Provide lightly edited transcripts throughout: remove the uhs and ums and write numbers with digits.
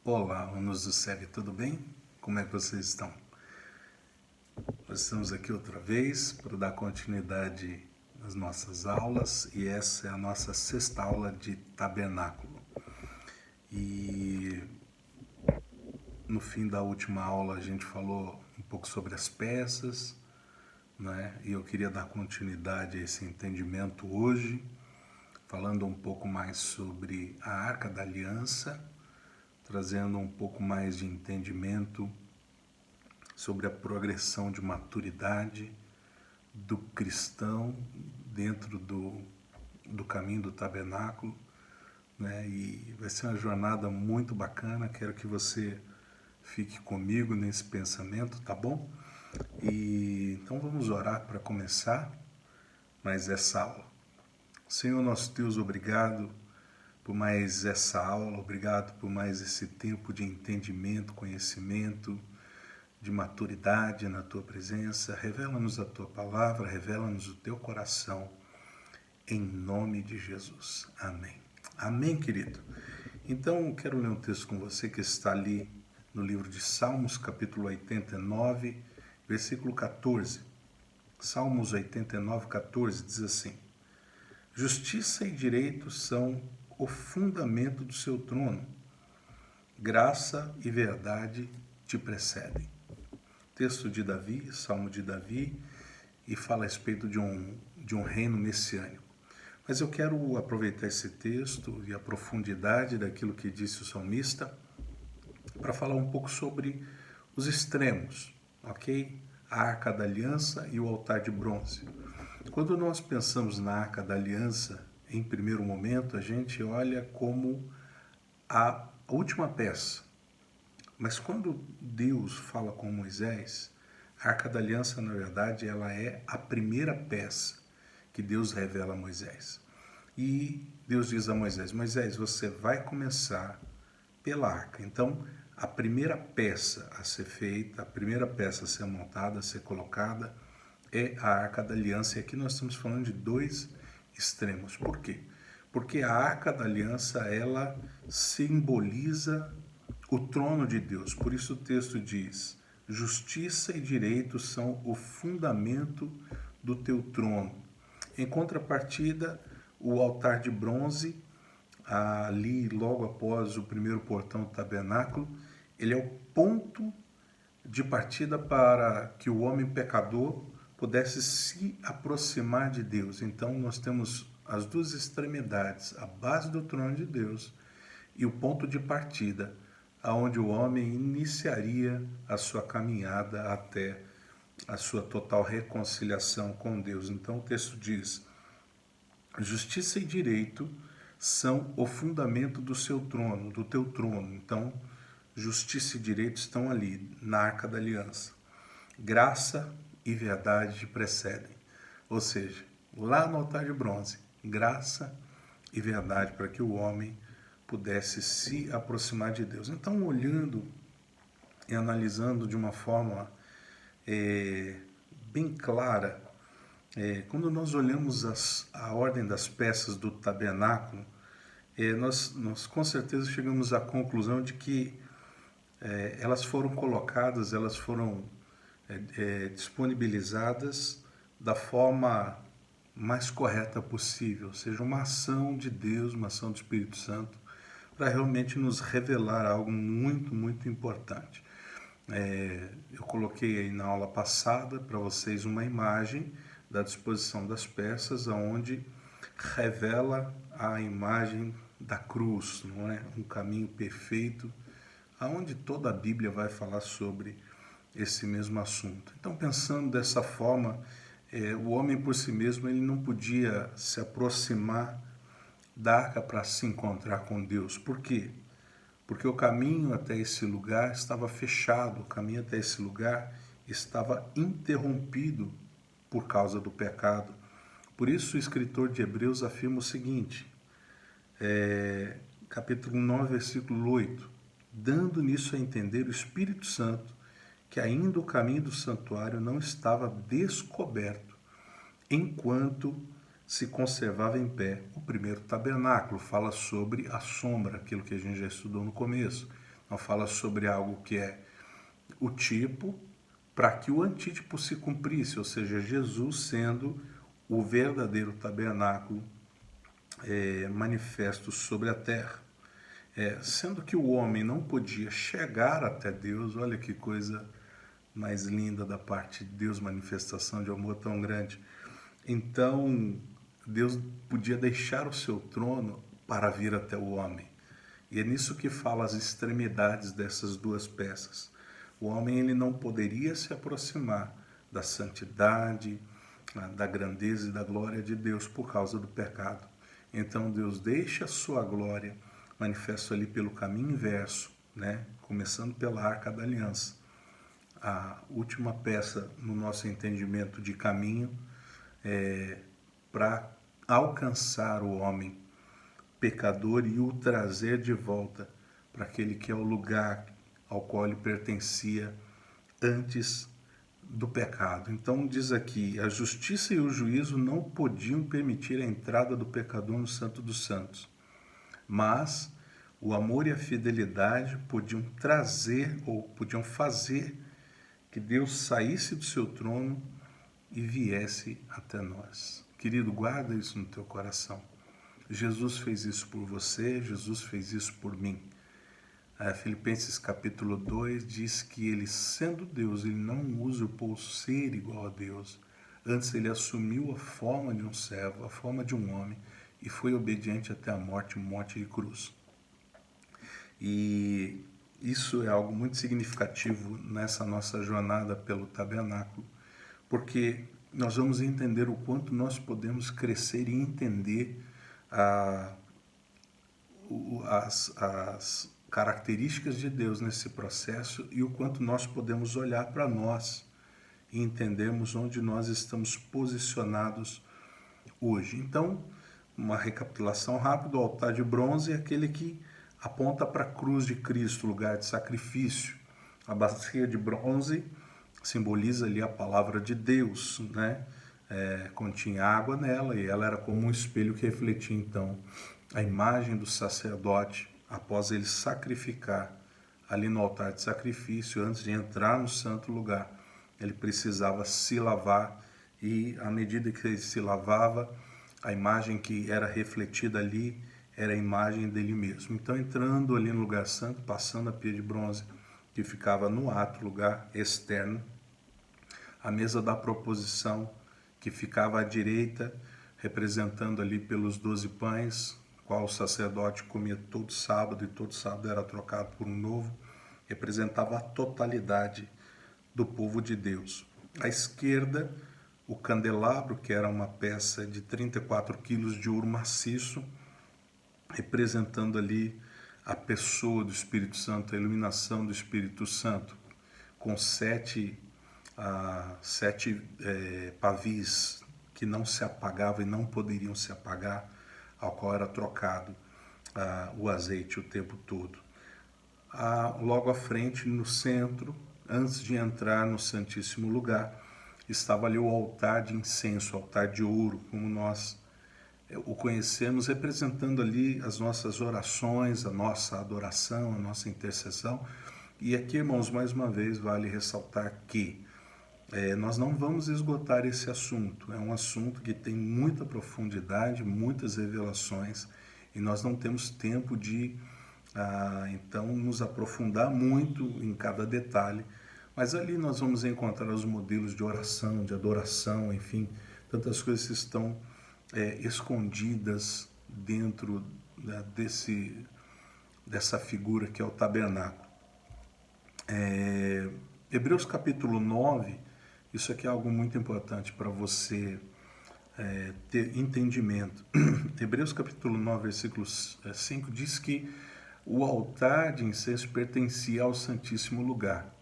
Olá, alunos do SEB, tudo bem? Como é que vocês estão? Nós estamos aqui outra vez para dar continuidade às nossas aulas e essa é a nossa sexta aula de tabernáculo. E no fim da última aula a gente falou um pouco sobre as peças, né? E eu queria dar continuidade a esse entendimento hoje, falando um pouco mais sobre a Arca da Aliança, trazendo um pouco mais de entendimento sobre a progressão de maturidade do cristão dentro do caminho do tabernáculo, né? E vai ser uma jornada muito bacana. Quero que você fique comigo nesse pensamento, tá bom? E então vamos orar para começar mais essa aula. Senhor nosso Deus, obrigado por mais essa aula, obrigado por mais esse tempo de entendimento, conhecimento, de maturidade na Tua presença. Revela-nos a Tua palavra, revela-nos o Teu coração, em nome de Jesus. Amém. Amém, querido? Então, eu quero ler um texto com você que está ali no livro de Salmos, capítulo 89, versículo 14. Salmos 89, 14 diz assim: Justiça e direito são o fundamento do seu trono. Graça e verdade te precedem. Texto de Davi, Salmo de Davi, e fala a respeito de um reino messiânico. Mas eu quero aproveitar esse texto e a profundidade daquilo que disse o salmista para falar um pouco sobre os extremos, ok? A Arca da Aliança e o altar de bronze. Quando nós pensamos na Arca da Aliança, em primeiro momento, a gente olha como a última peça. Mas quando Deus fala com Moisés, a Arca da Aliança, na verdade, ela é a primeira peça que Deus revela a Moisés. E Deus diz a Moisés: Moisés, você vai começar pela arca. Então, a primeira peça a ser feita, a primeira peça a ser montada, a ser colocada, é a Arca da Aliança. E aqui nós estamos falando de dois extremos. Por quê? Porque a Arca da Aliança, ela simboliza o trono de Deus. Por isso o texto diz: justiça e direito são o fundamento do teu trono. Em contrapartida, o altar de bronze, ali logo após o primeiro portão do tabernáculo, ele é o ponto de partida para que o homem pecador pudesse se aproximar de Deus. Então nós temos as duas extremidades, a base do trono de Deus e o ponto de partida, aonde o homem iniciaria a sua caminhada até a sua total reconciliação com Deus. Então o texto diz: justiça e direito são o fundamento do seu trono, do teu trono. Então, justiça e direito estão ali, na Arca da Aliança. Graça e verdade te precedem. Ou seja, lá no altar de bronze, graça e verdade para que o homem pudesse se aproximar de Deus. Então, olhando e analisando de uma forma bem clara, quando nós olhamos a ordem das peças do tabernáculo, nós com certeza chegamos à conclusão de que elas foram colocadas, elas foram disponibilizadas da forma mais correta possível, ou seja, uma ação de Deus, uma ação do Espírito Santo, para realmente nos revelar algo muito, muito importante. Eu coloquei aí na aula passada para vocês uma imagem da disposição das peças, onde revela a imagem da cruz, não é? Um caminho perfeito, aonde toda a Bíblia vai falar sobre esse mesmo assunto. Então, pensando dessa forma, o homem por si mesmo ele não podia se aproximar da arca para se encontrar com Deus. Por quê? Porque o caminho até esse lugar estava fechado, o caminho até esse lugar estava interrompido por causa do pecado. Por isso o escritor de Hebreus afirma o seguinte, capítulo 9, versículo 8, dando nisso a entender o Espírito Santo que ainda o caminho do santuário não estava descoberto, enquanto se conservava em pé o primeiro tabernáculo. Fala sobre a sombra, aquilo que a gente já estudou no começo. Não fala sobre algo que é o tipo para que o antítipo se cumprisse, ou seja, Jesus sendo o verdadeiro tabernáculo manifesto sobre a terra. Sendo que o homem não podia chegar até Deus, olha que coisa mais linda da parte de Deus, manifestação de amor tão grande. Então, Deus podia deixar o seu trono para vir até o homem. E é nisso que fala as extremidades dessas duas peças. O homem ele não poderia se aproximar da santidade, da grandeza e da glória de Deus por causa do pecado. Então Deus deixa a sua glória manifesto ali pelo caminho inverso, né? Começando pela Arca da Aliança. A última peça no nosso entendimento de caminho para alcançar o homem pecador e o trazer de volta para aquele que é o lugar ao qual ele pertencia antes do pecado. Então diz aqui, a justiça e o juízo não podiam permitir a entrada do pecador no Santo dos Santos, mas o amor e a fidelidade podiam trazer ou podiam fazer que Deus saísse do seu trono e viesse até nós. Querido, guarda isso no teu coração. Jesus fez isso por você, Jesus fez isso por mim. Filipenses capítulo 2 diz que ele, sendo Deus, ele não usurpou ser igual a Deus. Antes ele assumiu a forma de um servo, a forma de um homem, e foi obediente até a morte de cruz. E isso é algo muito significativo nessa nossa jornada pelo tabernáculo, porque nós vamos entender o quanto nós podemos crescer e entender as características de Deus nesse processo e o quanto nós podemos olhar para nós e entendermos onde nós estamos posicionados hoje. Então, uma recapitulação rápida: o altar de bronze é aquele que aponta para a cruz de Cristo, lugar de sacrifício. A bacia de bronze simboliza ali a palavra de Deus, né? Continha água nela e ela era como um espelho que refletia então a imagem do sacerdote após ele sacrificar ali no altar de sacrifício. Antes de entrar no santo lugar, ele precisava se lavar, e à medida que ele se lavava, a imagem que era refletida ali era a imagem dele mesmo. Então, entrando ali no lugar santo, passando a pia de bronze que ficava no átrio, lugar externo, a mesa da proposição que ficava à direita, representando ali pelos 12 pães, qual o sacerdote comia todo sábado, e todo sábado era trocado por um novo, representava a totalidade do povo de Deus. À esquerda, o candelabro, que era uma peça de 34 quilos de ouro maciço, representando ali a pessoa do Espírito Santo, a iluminação do Espírito Santo, com sete pavis que não se apagavam e não poderiam se apagar, ao qual era trocado o azeite o tempo todo. Logo à frente, no centro, antes de entrar no Santíssimo Lugar, estava ali o altar de incenso, o altar de ouro, como nós o conhecemos, representando ali as nossas orações, a nossa adoração, a nossa intercessão. E aqui, irmãos, mais uma vez vale ressaltar que nós não vamos esgotar esse assunto. É um assunto que tem muita profundidade, muitas revelações, e nós não temos tempo de, então, nos aprofundar muito em cada detalhe. Mas ali nós vamos encontrar os modelos de oração, de adoração, enfim, tantas coisas que estão escondidas dentro dessa figura que é o tabernáculo. Hebreus capítulo 9, isso aqui é algo muito importante para você ter entendimento. Hebreus capítulo 9, versículo 5 diz que o altar de incenso pertencia ao Santíssimo Lugar.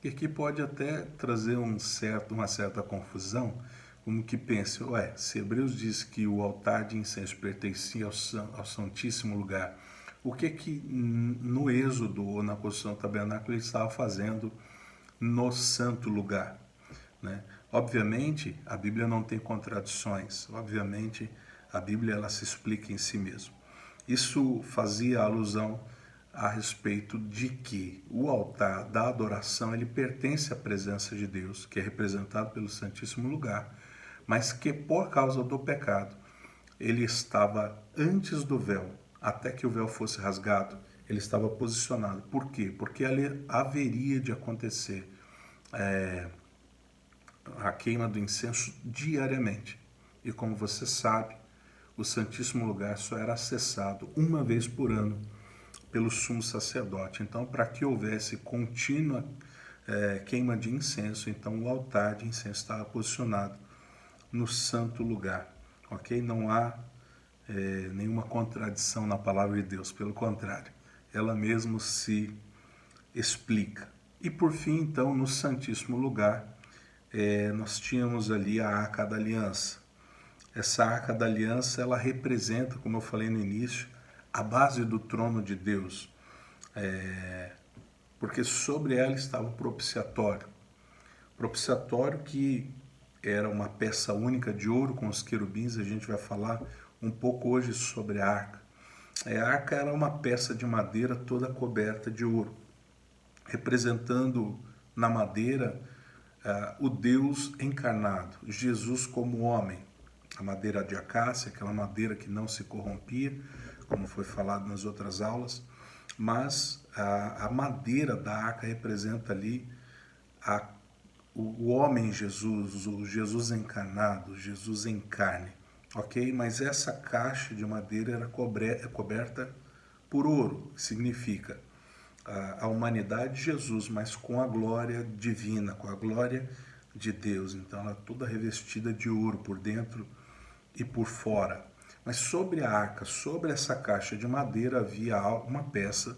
E aqui pode até trazer uma certa confusão, como que pense, se Hebreus diz que o altar de incenso pertencia ao Santíssimo Lugar, o que no Êxodo ou na construção do tabernáculo ele estava fazendo no santo lugar, né? Obviamente, a Bíblia não tem contradições, obviamente, a Bíblia ela se explica em si mesma. Isso fazia alusão a respeito de que o altar da adoração ele pertence à presença de Deus, que é representado pelo Santíssimo Lugar, mas que por causa do pecado ele estava antes do véu, até que o véu fosse rasgado, ele estava posicionado. Por quê? Porque ali haveria de acontecer a queima do incenso diariamente. E como você sabe, o Santíssimo Lugar só era acessado uma vez por ano pelo sumo sacerdote. Então, para que houvesse contínua queima de incenso, então o altar de incenso estava posicionado no santo lugar. Ok? Não há nenhuma contradição na palavra de Deus, pelo contrário, ela mesmo se explica. E por fim, então, no Santíssimo Lugar, nós tínhamos ali a Arca da Aliança. Essa Arca da Aliança, ela representa, como eu falei no início, a base do trono de Deus, porque sobre ela estava o propiciatório. Propiciatório que era uma peça única de ouro com os querubins, a gente vai falar um pouco hoje sobre a arca. A arca era uma peça de madeira toda coberta de ouro, representando na madeira o Deus encarnado, Jesus como homem. A madeira de acácia, aquela madeira que não se corrompia, como foi falado nas outras aulas, mas a madeira da arca representa ali o homem Jesus, o Jesus encarnado, Jesus em carne, ok? Mas essa caixa de madeira era coberta por ouro, que significa a humanidade de Jesus, mas com a glória divina, com a glória de Deus. Então ela é toda revestida de ouro por dentro e por fora. Mas sobre a arca, sobre essa caixa de madeira, havia uma peça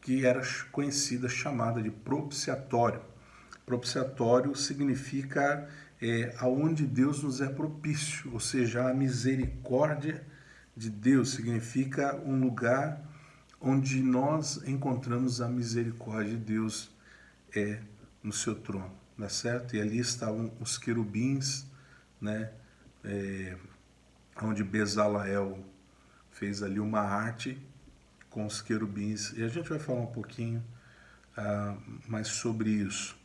que era conhecida, chamada de propiciatório. Propiciatório significa aonde Deus nos é propício, ou seja, a misericórdia de Deus significa um lugar onde nós encontramos a misericórdia de Deus no seu trono, não é certo? E ali estavam os querubins, né? Onde Bezaleel fez ali uma arte com os querubins. E a gente vai falar um pouquinho mais sobre isso.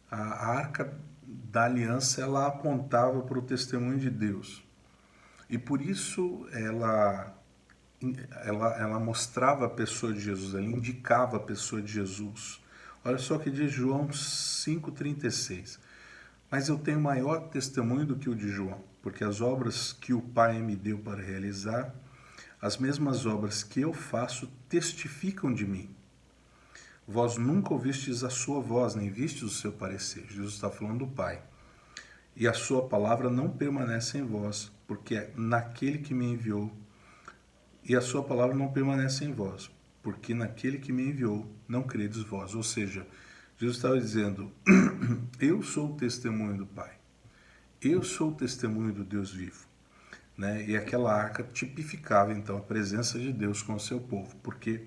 A arca da aliança, ela apontava para o testemunho de Deus. E por isso ela mostrava a pessoa de Jesus, ela indicava a pessoa de Jesus. Olha só o que diz João 5,36. Mas eu tenho maior testemunho do que o de João, porque as obras que o Pai me deu para realizar, as mesmas obras que eu faço, testificam de mim. Vós nunca ouvistes a sua voz, nem vistes o seu parecer. Jesus está falando do Pai. E a sua palavra não permanece em vós, porque é naquele que me enviou. E a sua palavra não permanece em vós, porque naquele que me enviou não credes vós. Ou seja, Jesus estava dizendo, eu sou o testemunho do Pai. Eu sou o testemunho do Deus vivo. Né? E aquela arca tipificava então a presença de Deus com o seu povo, porque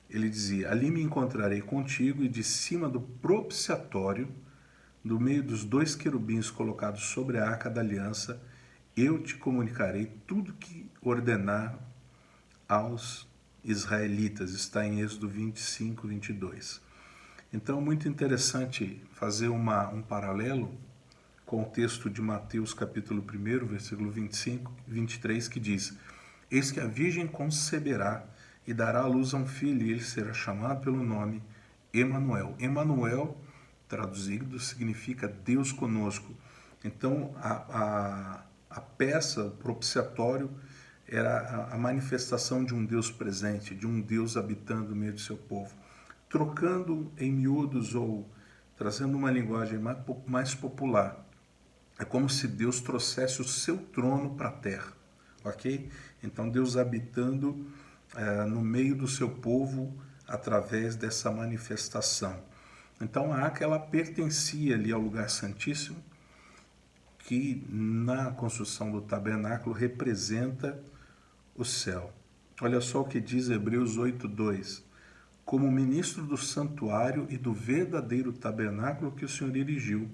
ele dizia, ali me encontrarei contigo, e de cima do propiciatório, do meio dos dois querubins colocados sobre a arca da aliança, eu te comunicarei tudo que ordenar aos israelitas. Está em Êxodo 25, 22. Então, muito interessante fazer um paralelo com o texto de Mateus capítulo 1, versículo 25, 23, que diz, eis que a virgem conceberá e dará à luz a um filho, e ele será chamado pelo nome Emanuel. Emanuel, traduzido, significa Deus conosco. Então, a peça, o propiciatório, era a manifestação de um Deus presente, de um Deus habitando no meio do seu povo. Trocando em miúdos ou trazendo uma linguagem mais popular, é como se Deus trouxesse o seu trono para a terra, ok? Então Deus habitando no meio do seu povo através dessa manifestação. Então a arca, ela pertencia ali ao lugar santíssimo, que na construção do tabernáculo representa o céu. Olha só o que diz Hebreus 8:2. Como ministro do santuário e do verdadeiro tabernáculo que o Senhor erigiu,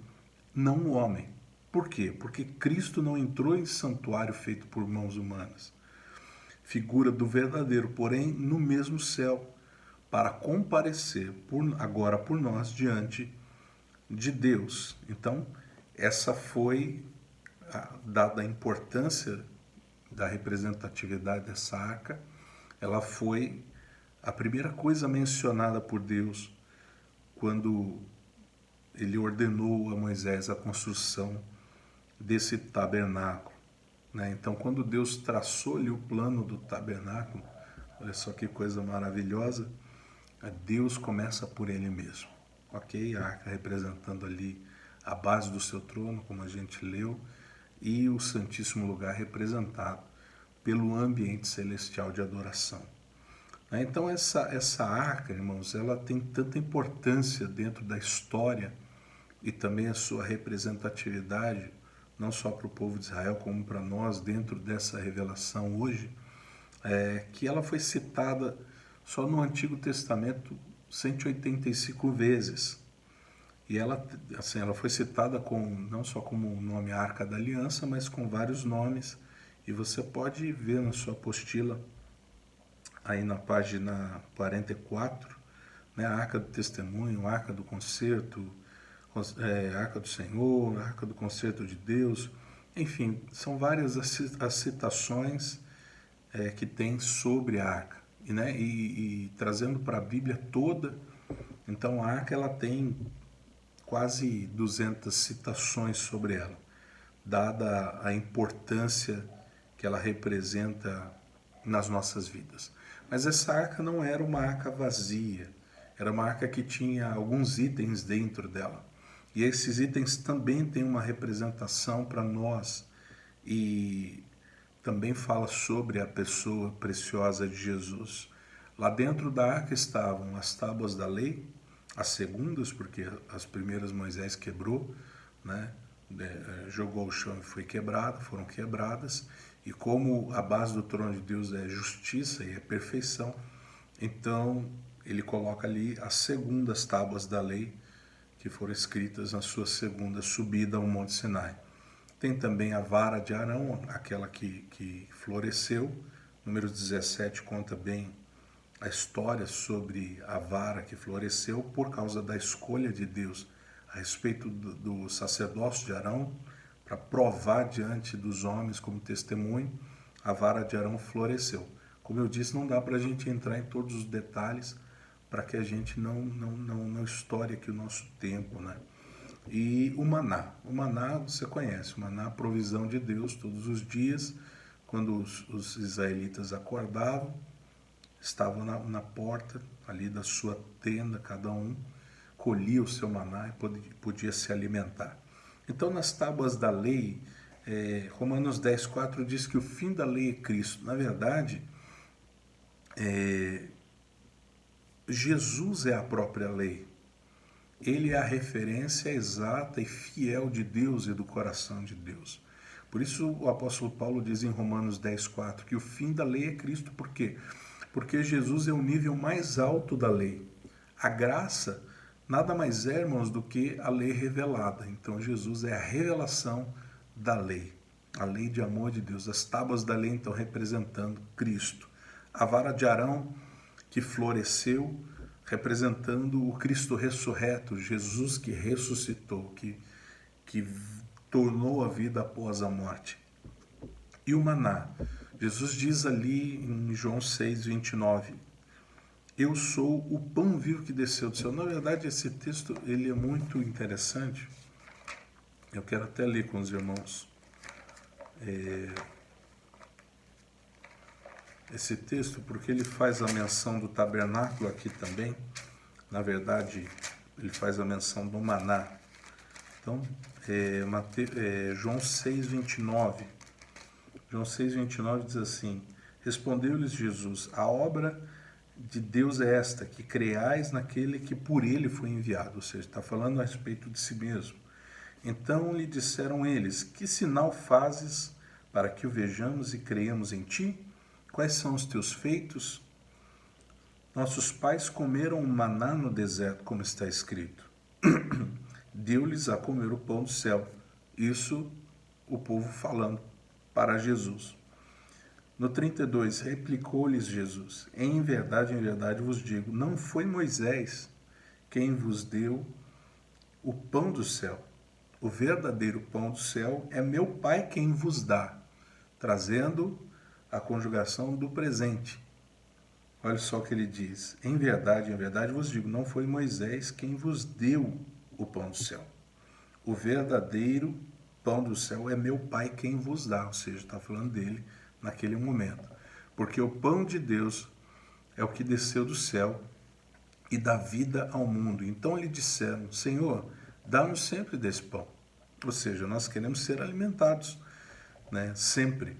não o homem. Por quê? Porque Cristo não entrou em santuário feito por mãos humanas. Figura do verdadeiro, porém no mesmo céu, para comparecer agora por nós diante de Deus. Então, essa foi dada a importância da representatividade dessa arca, ela foi a primeira coisa mencionada por Deus quando ele ordenou a Moisés a construção desse tabernáculo, né? Então, quando Deus traçou-lhe o plano do tabernáculo, olha só que coisa maravilhosa, Deus começa por ele mesmo, ok? A arca representando ali a base do seu trono, como a gente leu, e o Santíssimo Lugar representado pelo ambiente celestial de adoração. Então essa arca, irmãos, ela tem tanta importância dentro da história e também a sua representatividade, não só para o povo de Israel, como para nós dentro dessa revelação hoje, que ela foi citada só no Antigo Testamento 185 vezes. E ela foi citada não só como o nome Arca da Aliança, mas com vários nomes. E você pode ver na sua apostila, aí na página 44, né, a Arca do Testemunho, a Arca do Concerto, a Arca do Senhor, a Arca do Concerto de Deus. Enfim, são várias as citações que tem sobre a arca, né? E trazendo para a Bíblia toda, então a arca ela tem quase 200 citações sobre ela, dada a importância que ela representa nas nossas vidas. Mas essa arca não era uma arca vazia, era uma arca que tinha alguns itens dentro dela. E esses itens também têm uma representação para nós e também fala sobre a pessoa preciosa de Jesus. Lá dentro da arca estavam as tábuas da lei, as segundas, porque as primeiras Moisés quebrou, né? Jogou ao chão e foram quebradas, e como a base do trono de Deus é justiça e é perfeição, então ele coloca ali as segundas tábuas da lei, que foram escritas na sua segunda subida ao Monte Sinai. Tem também a vara de Arão, aquela que floresceu. Número 17 conta bem a história sobre a vara que floresceu por causa da escolha de Deus a respeito do sacerdócio de Arão, para provar diante dos homens como testemunho, a vara de Arão floresceu. Como eu disse, não dá para a gente entrar em todos os detalhes para que a gente não estoure aqui o nosso tempo, né? E o maná você conhece, o maná, a provisão de Deus todos os dias, quando os israelitas acordavam, estavam na porta ali da sua tenda, cada um colhia o seu maná e podia se alimentar. Então nas tábuas da lei, Romanos 10,4 diz que o fim da lei é Cristo. Na verdade, Jesus é a própria lei. Ele é a referência exata e fiel de Deus e do coração de Deus. Por isso o apóstolo Paulo diz em Romanos 10,4 que o fim da lei é Cristo. Por quê? Porque Jesus é o nível mais alto da lei. A graça nada mais é, irmãos, do que a lei revelada. Então Jesus é a revelação da lei, a lei de amor de Deus. As tábuas da lei, então, representando Cristo. A vara de Arão, que floresceu, representando o Cristo ressurreto, Jesus que ressuscitou, que tornou a vida após a morte. E o maná, Jesus diz ali em João 6,29, eu sou o pão vivo que desceu do céu. Na verdade, esse texto ele é muito interessante. Eu quero até ler com os irmãos esse texto, porque ele faz a menção do tabernáculo aqui também. Na verdade, ele faz a menção do maná. Então, João 6,29. João 6,29 diz assim, respondeu-lhes Jesus, a obra de Deus é esta, que creais naquele que por ele foi enviado. Ou seja, está falando a respeito de si mesmo. Então lhe disseram eles, que sinal fazes para que o vejamos e creiamos em ti? Quais são os teus feitos? Nossos pais comeram maná no deserto, como está escrito. Deu-lhes a comer o pão do céu. Isso o povo falando para Jesus. No 32, replicou-lhes Jesus: em verdade vos digo, não foi Moisés quem vos deu o pão do céu. O verdadeiro pão do céu é meu Pai quem vos dá, trazendo a conjugação do presente. Olha só o que ele diz: em verdade vos digo, não foi Moisés quem vos deu o pão do céu. O verdadeiro pão do céu é meu Pai quem vos dá, ou seja, está falando dele naquele momento. Porque o pão de Deus é o que desceu do céu e dá vida ao mundo. Então lhe disseram: Senhor, dá-nos sempre desse pão. Ou seja, nós queremos ser alimentados, né? Sempre.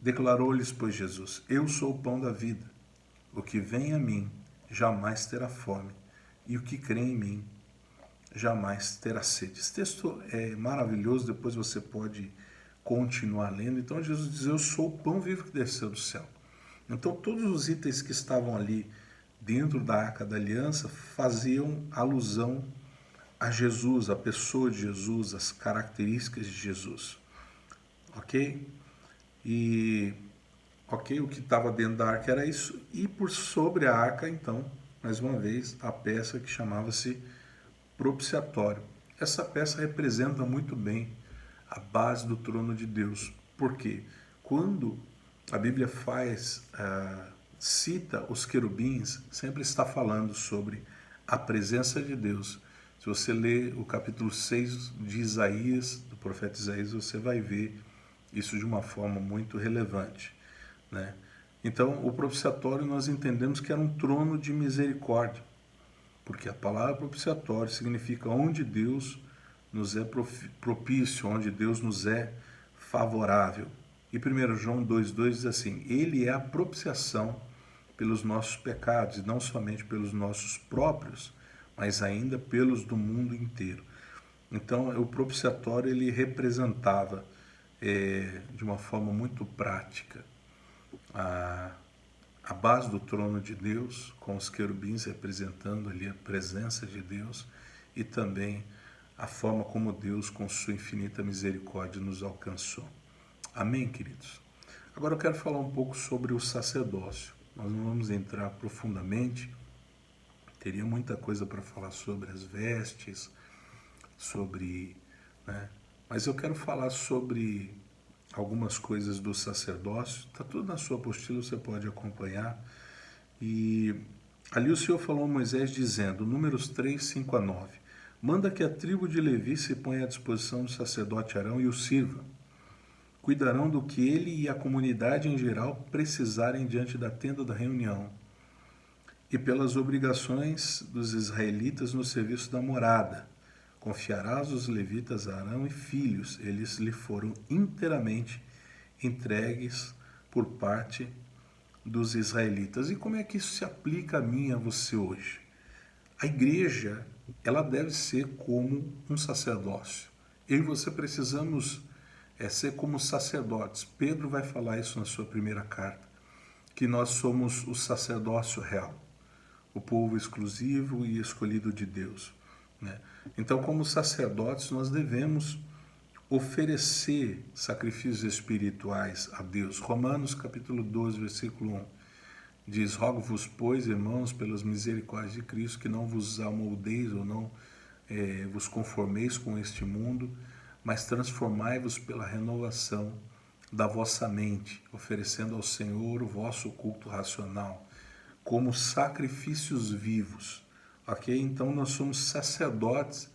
Declarou-lhes, pois, Jesus: eu sou o pão da vida. O que vem a mim jamais terá fome, e o que crê em mim jamais terá sede. Esse texto é maravilhoso, depois você pode continuar lendo. Então Jesus diz: eu sou o pão vivo que desceu do céu. Então todos os itens que estavam ali dentro da Arca da Aliança faziam alusão a Jesus, a pessoa de Jesus, as características de Jesus. Ok? O que estava dentro da arca era isso. E por sobre a arca, então, mais uma vez, a peça que chamava-se propiciatório. Essa peça representa muito bem a base do trono de Deus. Por quê? Quando a Bíblia cita os querubins, sempre está falando sobre a presença de Deus. Se você ler o capítulo 6 de Isaías, do profeta Isaías, você vai ver isso de uma forma muito relevante, né? Então, o propiciatório nós entendemos que era um trono de misericórdia, porque a palavra propiciatório significa onde Deus nos é propício, onde Deus nos é favorável. E 1 João 2,2 diz assim: ele é a propiciação pelos nossos pecados, e não somente pelos nossos próprios, mas ainda pelos do mundo inteiro. Então, o propiciatório ele representava, de uma forma muito prática, a base do trono de Deus, com os querubins representando ali a presença de Deus, e também a forma como Deus, com sua infinita misericórdia, nos alcançou. Amém, queridos? Agora eu quero falar um pouco sobre o sacerdócio. Nós não vamos entrar profundamente, teria muita coisa para falar sobre as vestes, sobre, né? Mas eu quero falar sobre algumas coisas do sacerdócio. Está tudo na sua apostila, você pode acompanhar. E ali o Senhor falou a Moisés dizendo, Números 3, 5 a 9, manda que a tribo de Levi se ponha à disposição do sacerdote Arão e o sirva. Cuidarão do que ele e a comunidade em geral precisarem diante da tenda da reunião e pelas obrigações dos israelitas no serviço da morada. Confiarás os levitas a Arão e filhos, eles lhe foram inteiramente entregues por parte dos israelitas. E como é que isso se aplica a mim e a você hoje? A igreja, ela deve ser como um sacerdócio. Eu e você precisamos ser como sacerdotes. Pedro vai falar isso na sua primeira carta, que nós somos o sacerdócio real, o povo exclusivo e escolhido de Deus, né? Então, como sacerdotes, nós devemos oferecer sacrifícios espirituais a Deus. Romanos capítulo 12, versículo 1 diz: rogo-vos, pois, irmãos, pelas misericórdias de Cristo, que não vos amoldeis ou não vos conformeis com este mundo, mas transformai-vos pela renovação da vossa mente, oferecendo ao Senhor o vosso culto racional, como sacrifícios vivos. Ok? Então nós somos sacerdotes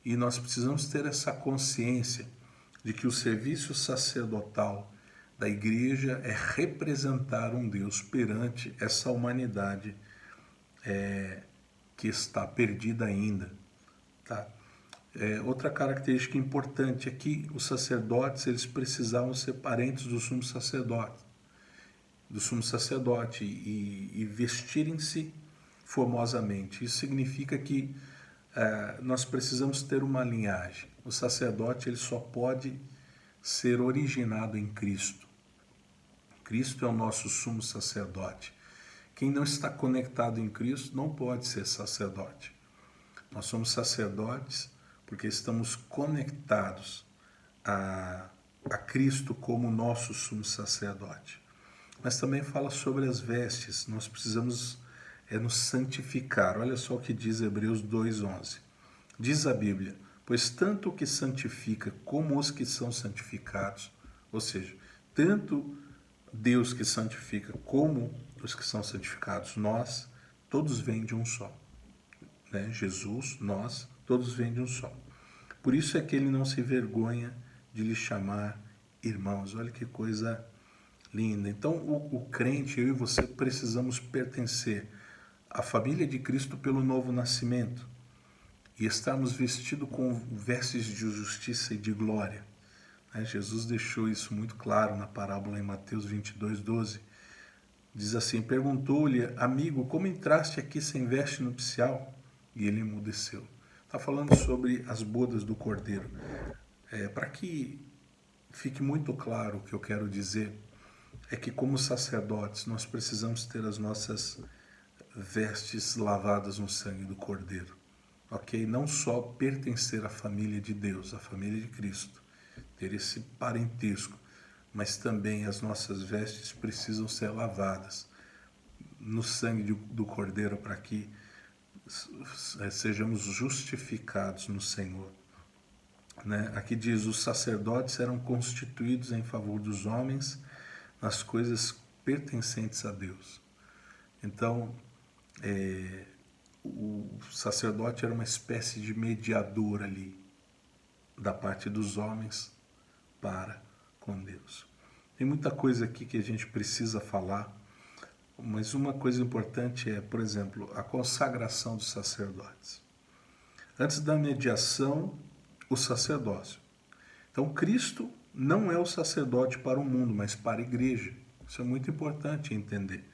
e nós precisamos ter essa consciência de que o serviço sacerdotal da igreja é representar um Deus perante essa humanidade que está perdida ainda. Tá? Outra característica importante é que os sacerdotes eles precisavam ser parentes do sumo sacerdote e vestirem-se formosamente. Isso significa que nós precisamos ter uma linhagem. O sacerdote ele só pode ser originado em Cristo. Cristo é o nosso sumo sacerdote. Quem não está conectado em Cristo não pode ser sacerdote. Nós somos sacerdotes porque estamos conectados a Cristo como nosso sumo sacerdote. Mas também fala sobre as vestes. Nós precisamos nos santificar. Olha só o que diz Hebreus 2:11. Diz a Bíblia: pois tanto o que santifica como os que são santificados, ou seja, tanto Deus que santifica como os que são santificados, nós, todos vêm de um só. Né? Jesus, nós, todos vêm de um só. Por isso é que ele não se vergonha de lhe chamar irmãos. Olha que coisa linda. Então, o crente, eu e você, precisamos pertencer à família de Cristo pelo novo nascimento e estarmos vestidos com vestes de justiça e de glória. Jesus deixou isso muito claro na parábola em Mateus 22:12. Diz assim: perguntou-lhe, amigo, como entraste aqui sem veste nupcial? E ele emudeceu. Está falando sobre as bodas do Cordeiro. Para que fique muito claro o que eu quero dizer, é que como sacerdotes nós precisamos ter as nossas vestes lavadas no sangue do Cordeiro. Ok? Não só pertencer à família de Deus, à família de Cristo, ter esse parentesco, mas também as nossas vestes precisam ser lavadas no sangue do Cordeiro para que sejamos justificados no Senhor. Né? Aqui diz, os sacerdotes eram constituídos em favor dos homens nas coisas pertencentes a Deus. Então, o sacerdote era uma espécie de mediador ali, da parte dos homens para com Deus. Tem muita coisa aqui que a gente precisa falar, mas uma coisa importante é, por exemplo, a consagração dos sacerdotes. Antes da mediação, o sacerdócio. Então, Cristo não é o sacerdote para o mundo, mas para a igreja. Isso é muito importante entender,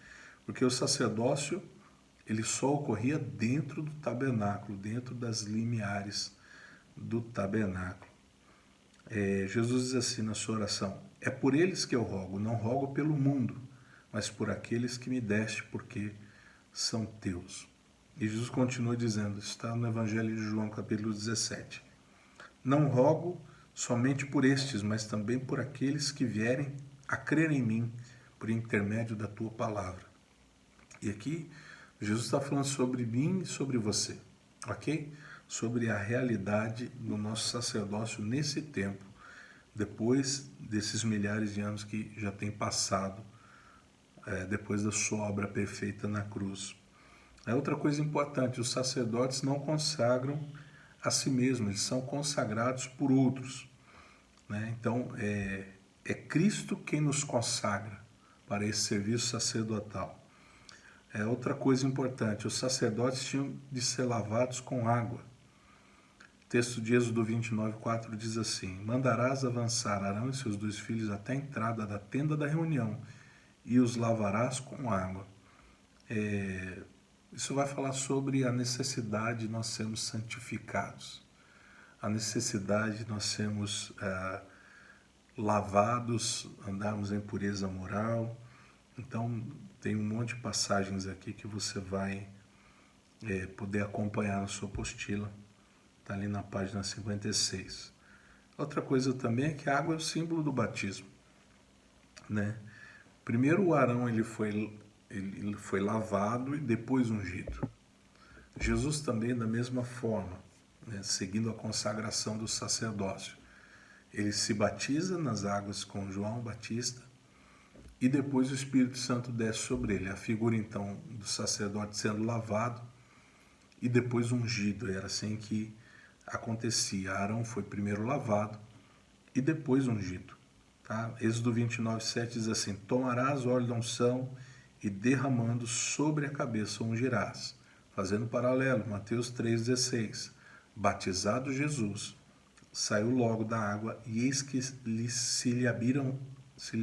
porque o sacerdócio ele só ocorria dentro do tabernáculo, dentro das limiares do tabernáculo. Jesus diz assim na sua oração: é por eles que eu rogo, não rogo pelo mundo, mas por aqueles que me deste, porque são teus. E Jesus continua dizendo, está no Evangelho de João, capítulo 17. Não rogo somente por estes, mas também por aqueles que vierem a crer em mim, por intermédio da tua palavra. E aqui, Jesus está falando sobre mim e sobre você, ok? Sobre a realidade do nosso sacerdócio nesse tempo, depois desses milhares de anos que já tem passado, depois da sua obra perfeita na cruz. Outra coisa importante, os sacerdotes não consagram a si mesmos, eles são consagrados por outros. Né? Então, é Cristo quem nos consagra para esse serviço sacerdotal. Outra coisa importante, os sacerdotes tinham de ser lavados com água. O texto de Êxodo 29:4 diz assim: mandarás avançar Arão e seus 2 filhos até a entrada da tenda da reunião e os lavarás com água. Isso vai falar sobre a necessidade de nós sermos santificados, a necessidade de nós sermos lavados, andarmos em pureza moral. Então, tem um monte de passagens aqui que você vai poder acompanhar na sua apostila. Está ali na página 56. Outra coisa também é que a água é o símbolo do batismo. Né? Primeiro o Arão ele foi lavado e depois ungido. Jesus também da mesma forma, né? Seguindo a consagração do sacerdócio. Ele se batiza nas águas com João Batista e depois o Espírito Santo desce sobre ele. A figura então do sacerdote sendo lavado e depois ungido. Era assim que acontecia. Arão foi primeiro lavado e depois ungido. Tá? Êxodo 29:7 diz assim: tomarás óleo da unção e derramando sobre a cabeça ungirás. Fazendo paralelo, Mateus 3,16. Batizado Jesus, saiu logo da água e eis que se lhe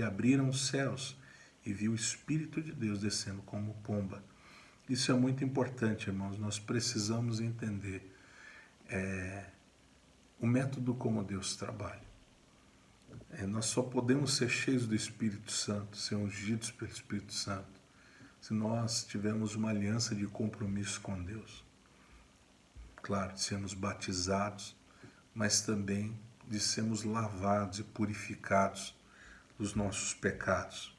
abriram os céus e viu o Espírito de Deus descendo como pomba. Isso é muito importante, irmãos. Nós precisamos entender o método como Deus trabalha. Nós só podemos ser cheios do Espírito Santo, ser ungidos pelo Espírito Santo, se nós tivermos uma aliança de compromisso com Deus. Claro, sermos batizados, mas também de sermos lavados e purificados dos nossos pecados,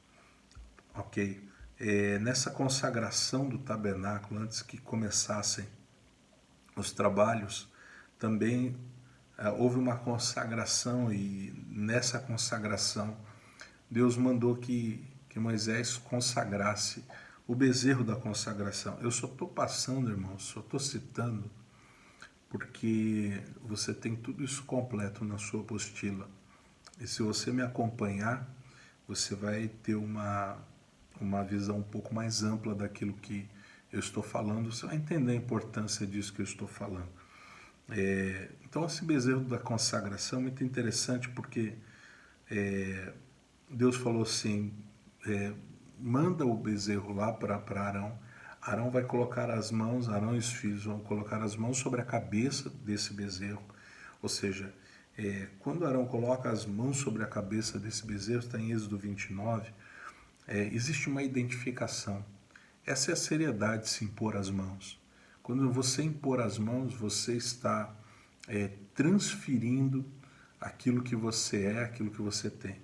ok? Nessa consagração do tabernáculo, antes que começassem os trabalhos, também houve uma consagração, e nessa consagração Deus mandou que Moisés consagrasse o bezerro da consagração. Eu só estou passando, irmãos, só estou citando, porque você tem tudo isso completo na sua apostila. E se você me acompanhar, você vai ter uma visão um pouco mais ampla daquilo que eu estou falando. Você vai entender a importância disso que eu estou falando. Então, esse bezerro da consagração é muito interessante, porque Deus falou assim, manda o bezerro lá para Arão. Arão vai colocar as mãos, Arão e os filhos vão colocar as mãos sobre a cabeça desse bezerro. Ou seja, quando Arão coloca as mãos sobre a cabeça desse bezerro, está em Êxodo 29, existe uma identificação. Essa é a seriedade de se impor as mãos. Quando você impor as mãos, você está transferindo aquilo que você é, aquilo que você tem.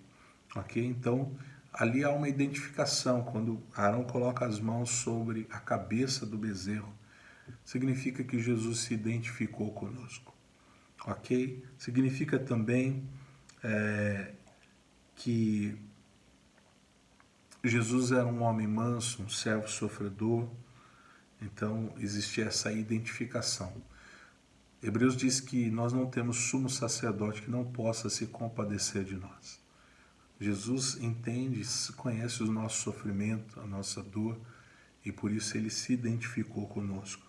Ok? Então, ali há uma identificação. Quando Arão coloca as mãos sobre a cabeça do bezerro, significa que Jesus se identificou conosco. Ok? Significa também que Jesus era um homem manso, um servo sofredor. Então, existe essa identificação. Hebreus diz que nós não temos sumo sacerdote que não possa se compadecer de nós. Jesus entende, conhece o nosso sofrimento, a nossa dor, e por isso ele se identificou conosco.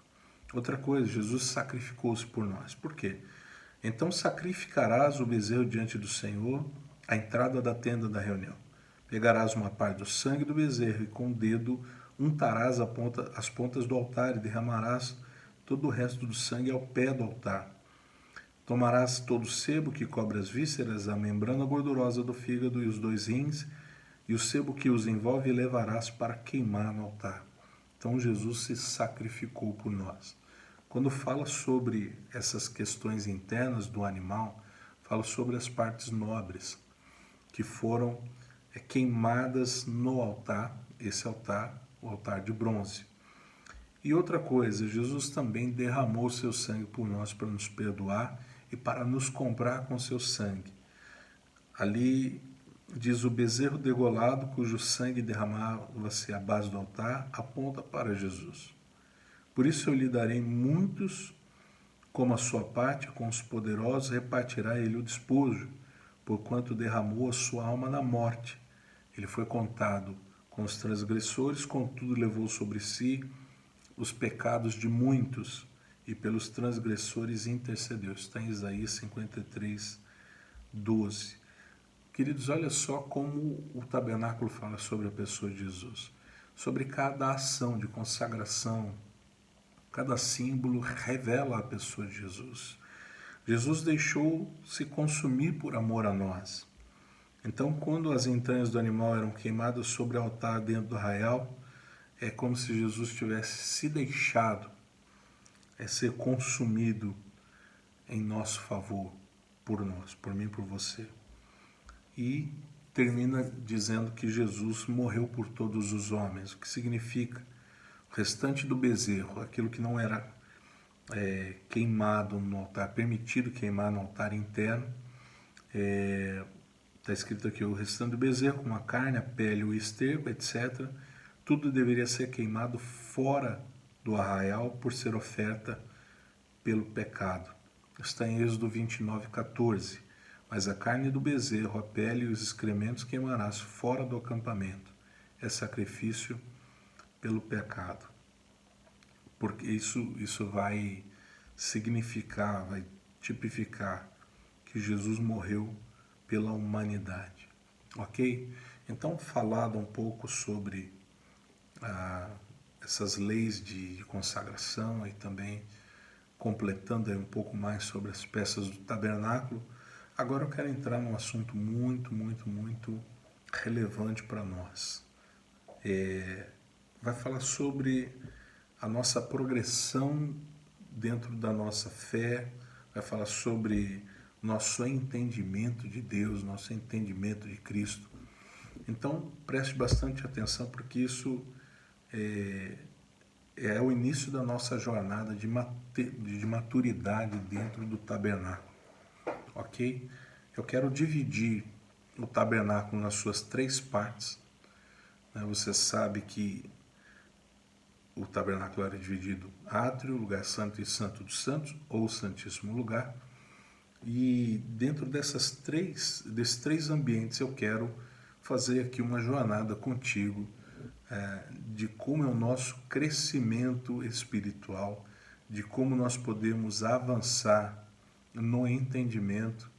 Outra coisa, Jesus sacrificou-se por nós. Por quê? Então sacrificarás o bezerro diante do Senhor à entrada da tenda da reunião. Pegarás uma parte do sangue do bezerro e com o dedo untarás as pontas do altar e derramarás todo o resto do sangue ao pé do altar. Tomarás todo o sebo que cobre as vísceras, a membrana gordurosa do fígado e os 2 rins, e o sebo que os envolve, e levarás para queimar no altar. Então Jesus se sacrificou por nós. Quando fala sobre essas questões internas do animal, fala sobre as partes nobres que foram queimadas no altar, esse altar, o altar de bronze. E outra coisa, Jesus também derramou o seu sangue por nós para nos perdoar e para nos comprar com seu sangue. Ali diz: o bezerro degolado, cujo sangue derramava-se à base do altar, aponta para Jesus. Por isso eu lhe darei muitos, como a sua parte, com os poderosos repartirá ele o despojo, porquanto derramou a sua alma na morte. Ele foi contado com os transgressores, contudo levou sobre si os pecados de muitos, e pelos transgressores intercedeu. Está em Isaías 53, 12. Queridos, olha só como o tabernáculo fala sobre a pessoa de Jesus. Sobre cada ação de consagração, cada símbolo revela a pessoa de Jesus. Jesus deixou-se consumir por amor a nós. Então, quando as entranhas do animal eram queimadas sobre o altar dentro do arraial, é como se Jesus tivesse se deixado ser consumido em nosso favor, por nós, por mim, por você. E termina dizendo que Jesus morreu por todos os homens, o que significa o restante do bezerro, aquilo que não era queimado no altar, permitido queimar no altar interno. Está escrito aqui: o restante do bezerro, como a carne, a pele, o esterco, etc., tudo deveria ser queimado fora do arraial por ser oferta pelo pecado. Está em Êxodo 29, 14. Mas a carne do bezerro, a pele e os excrementos queimarás fora do acampamento. É sacrifício pelo pecado. Porque isso vai significar, vai tipificar que Jesus morreu pela humanidade. Ok? Então, falado um pouco sobre essas leis de consagração e também completando aí um pouco mais sobre as peças do tabernáculo, agora eu quero entrar num assunto muito, muito, muito relevante para nós. Vai falar sobre a nossa progressão dentro da nossa fé, vai falar sobre nosso entendimento de Deus, nosso entendimento de Cristo. Então, preste bastante atenção, porque isso é o início da nossa jornada de maturidade dentro do tabernáculo, ok? Eu quero dividir o tabernáculo nas suas 3 partes. Você sabe que o tabernáculo era dividido átrio, lugar santo e santo dos santos, ou santíssimo lugar. E dentro desses três ambientes eu quero fazer aqui uma jornada contigo de como é o nosso crescimento espiritual, de como nós podemos avançar no entendimento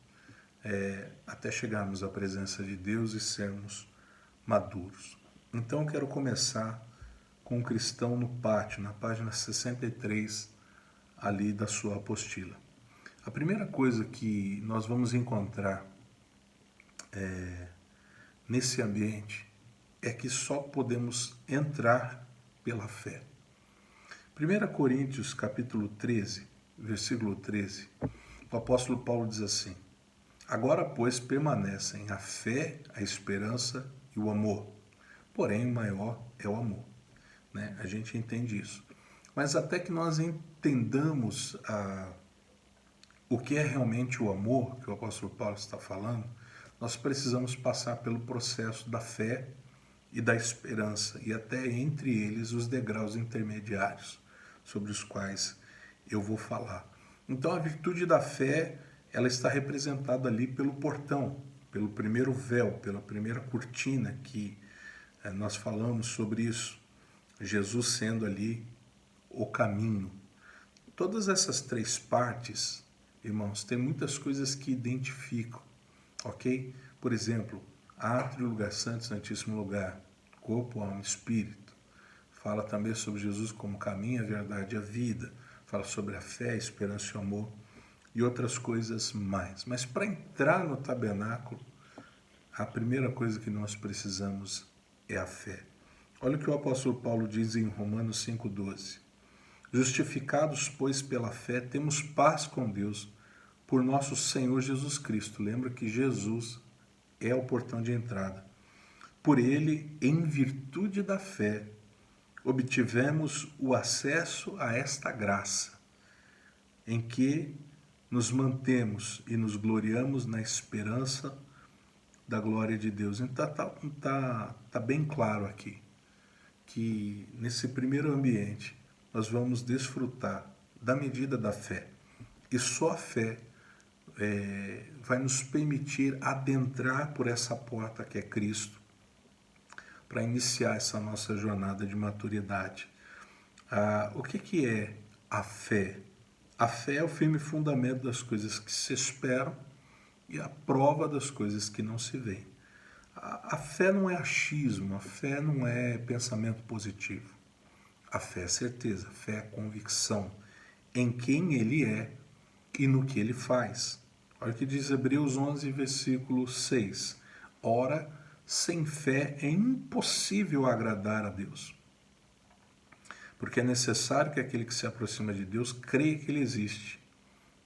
até chegarmos à presença de Deus e sermos maduros. Então eu quero começar com o cristão no pátio, na página 63 ali da sua apostila. A primeira coisa que nós vamos encontrar nesse ambiente é que só podemos entrar pela fé. 1 Coríntios capítulo 13, versículo 13, o apóstolo Paulo diz assim: agora, pois, permanecem a fé, a esperança e o amor. Porém, o maior é o amor. A gente entende isso. Mas até que nós entendamos o que é realmente o amor, que o apóstolo Paulo está falando, nós precisamos passar pelo processo da fé e da esperança, e até entre eles os degraus intermediários, sobre os quais eu vou falar. Então a virtude da fé, ela está representada ali pelo portão, pelo primeiro véu, pela primeira cortina, que nós falamos sobre isso, Jesus sendo ali o caminho. Todas essas 3 partes, irmãos, tem muitas coisas que identificam, ok? Por exemplo, átrio, lugar santo, santíssimo lugar, corpo, alma, espírito. Fala também sobre Jesus como caminho, a verdade e a vida. Fala sobre a fé, a esperança e o amor e outras coisas mais. Mas para entrar no tabernáculo, a primeira coisa que nós precisamos é a fé. Olha o que o apóstolo Paulo diz em Romanos 5,12. Justificados, pois, pela fé, temos paz com Deus por nosso Senhor Jesus Cristo. Lembra que Jesus é o portão de entrada. Por ele, em virtude da fé, obtivemos o acesso a esta graça, em que nos mantemos e nos gloriamos na esperança da glória de Deus. Então tá bem claro aqui que nesse primeiro ambiente nós vamos desfrutar da medida da fé. E só a fé vai nos permitir adentrar por essa porta que é Cristo, para iniciar essa nossa jornada de maturidade. O que é a fé? A fé é o firme fundamento das coisas que se esperam e a prova das coisas que não se veem. A fé não é achismo, a fé não é pensamento positivo. A fé é certeza, a fé é convicção em quem Ele é e no que Ele faz. Olha o que diz Hebreus 11, versículo 6. Ora, sem fé é impossível agradar a Deus, porque é necessário que aquele que se aproxima de Deus creia que Ele existe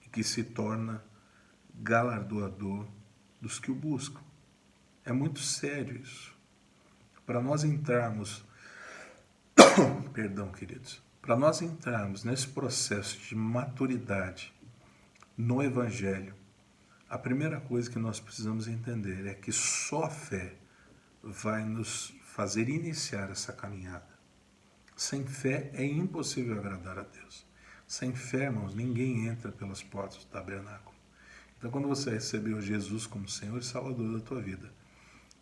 e que se torna galardoador dos que o buscam. É muito sério isso. Para nós entrarmos, perdão, queridos, para nós entrarmos nesse processo de maturidade no Evangelho, a primeira coisa que nós precisamos entender é que só a fé vai nos fazer iniciar essa caminhada. Sem fé é impossível agradar a Deus. Sem fé, irmãos, ninguém entra pelas portas do tabernáculo. Então, quando você recebeu Jesus como Senhor e Salvador da tua vida,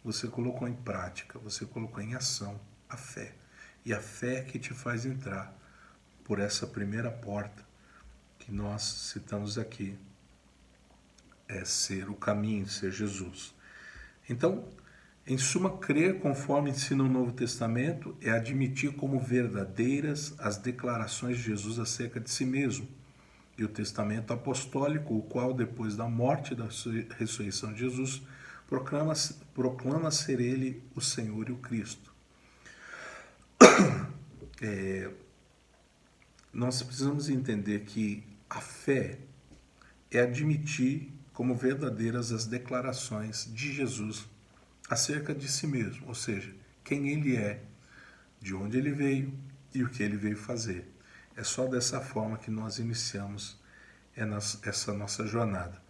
você colocou em prática, você colocou em ação a fé. E a fé que te faz entrar por essa primeira porta que nós citamos aqui, é ser o caminho, ser Jesus. Então, em suma, crer conforme ensina o Novo Testamento é admitir como verdadeiras as declarações de Jesus acerca de si mesmo e o testamento apostólico, o qual, depois da morte e da ressurreição de Jesus, proclama ser Ele o Senhor e o Cristo. Nós precisamos entender que a fé é admitir como verdadeiras as declarações de Jesus acerca de si mesmo, ou seja, quem ele é, de onde ele veio e o que ele veio fazer. É só dessa forma que nós iniciamos essa nossa jornada.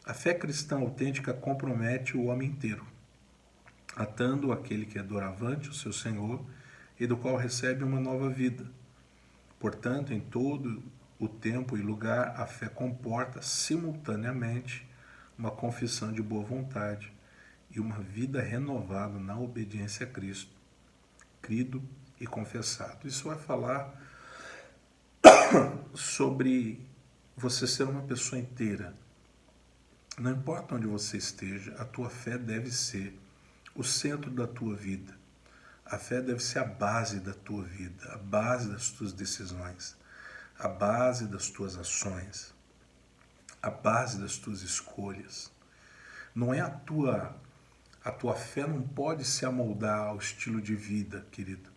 A fé cristã autêntica compromete o homem inteiro, atando aquele que é doravante, o seu Senhor, e do qual recebe uma nova vida. Portanto, em todo o tempo e lugar, a fé comporta simultaneamente uma confissão de boa vontade e uma vida renovada na obediência a Cristo, crido e confessado. Isso vai falar sobre você ser uma pessoa inteira. Não importa onde você esteja, a tua fé deve ser o centro da tua vida. A fé deve ser a base da tua vida, a base das tuas decisões, a base das tuas ações, a base das tuas escolhas. Não é a tua fé não pode se amoldar ao estilo de vida, querido.